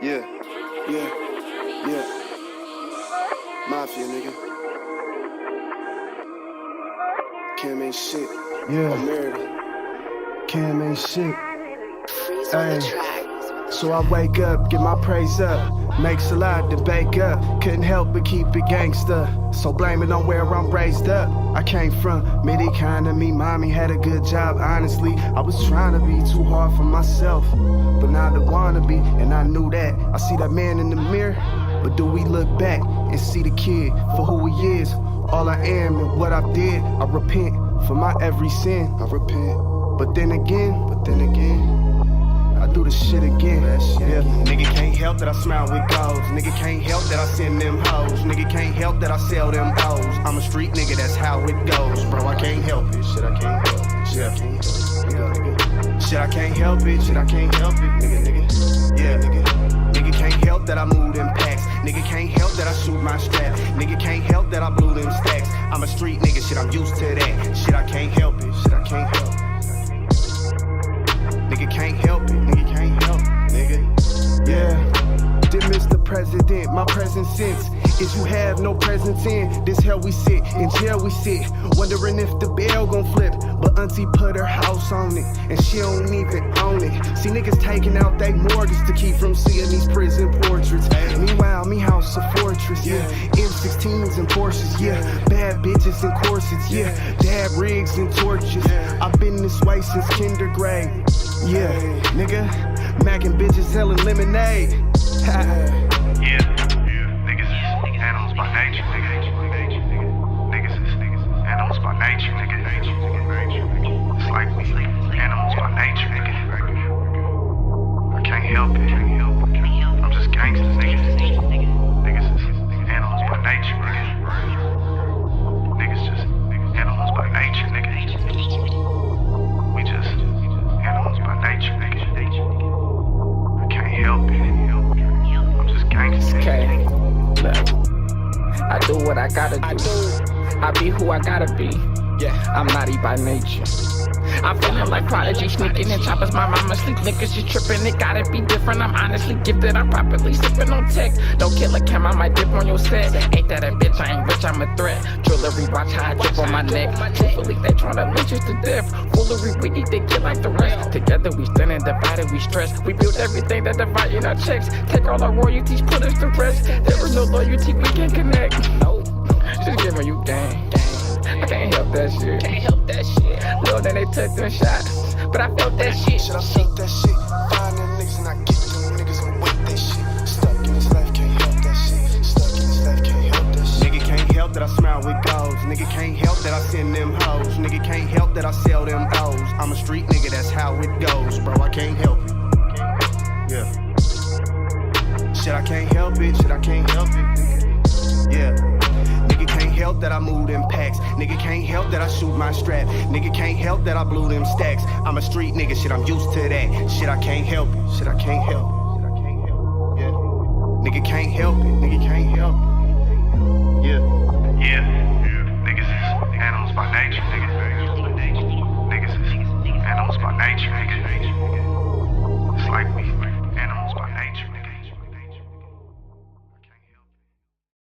Yeah, yeah, yeah. Mafia, nigga. Cam ain't shit. Yeah. America. Cam ain't shit. Freeze on the track. So I wake up, get my praise up, make salad, then bake up. Couldn't help but keep it gangster, so blame it on where I'm raised up. I came from mid-economy, mommy had a good job. Honestly, I was trying to be too hard for myself, but not to wanna be, and I knew that. I see that man in the mirror, but do we look back and see the kid for who he is? All I am and what I did, I repent for my every sin. I repent, but then again, I do the shit again. Yeah. Nigga can't help that I smile with goals. Nigga can't help that I send them hoes. Nigga can't help that I sell them O's. I'm a street nigga, that's how it goes. Bro, I can't help it. Shit, I can't help it. Shit, I can't help it. Nigga. Shit, I can't help it. Shit, I can't help it. Nigga. Yeah, nigga. Nigga can't help that I move them packs. Nigga can't help that I shoot my strap. Nigga can't help that I blew them stacks. I'm a street nigga, shit, I'm used to that. Shit, I can't help it. Shit, I can't help it. Nigga can't help it, nigga can't help it, nigga. Yeah, dear Mr. President, my present sense is you have no presence in this hell we sit, in jail we sit, wondering if the bail gon' flip. But auntie put her house on it, and she don't even own it. See niggas taking out they mortgage to keep from seeing these prison portraits. Meanwhile, me house a fortress, yeah. M16s and Porsches, yeah. Bad bitches and corsets, yeah. Dab rigs and torches. I've been this way since kindergarten. Yeah, nigga, macking bitches selling lemonade. Yeah, niggas is animals by nature, nigga. Niggas is animals by nature, nigga. It's like we animals by nature, nigga. I can't help it. I'm just gangsters, nigga. Niggas is animals by nature, nigga. Niggas just animals by nature, nigga. We just animals by nature, nigga. I can't help it. I'm just gangster. Okay, look, I do what I gotta do. I be who I gotta be. Yeah, I'm naughty by nature. I'm feeling like Prodigy, sneaking in choppers. My mama sleep, niggas just tripping. It gotta be different. I'm honestly gifted. I'm properly sipping on tech. Don't kill a cam, I might dip on your set. Ain't that a bitch? I ain't rich, I'm a threat. Jewelry, watch how I drip on my neck. Truthfully, they tryna lynch us to death. Foolery, we need to get like the rest. Together we stand and divided, we stress. We built everything that divided our checks. Take all our royalties, put us to rest. There is no loyalty, we can't connect. No, just giving you gang. I can't help that shit. Can't help that shit. Lil' then they took them shots, but I felt that shit. Shit, I felt that shit. Find them niggas and I get them niggas and wait that shit. Stuck in this life, can't help that shit. Stuck in this life, can't help that shit. Nigga can't help that I smile with goals. Nigga can't help that I send them hoes. Nigga can't help that I sell them O's. I'm a street nigga, that's how it goes. Bro, I can't help it. Yeah. Shit, I can't help it. Shit, I can't help it. Yeah. Nigga can't help that I move them packs. Nigga can't help that I shoot my strap. Nigga can't help that I blew them stacks. I'm a street nigga, shit, I'm used to that. Shit, I can't help it. Shit, I can't help it. Shit, I can't help it. Yeah. Nigga can't help it. Nigga can't help it. Yeah. Yeah.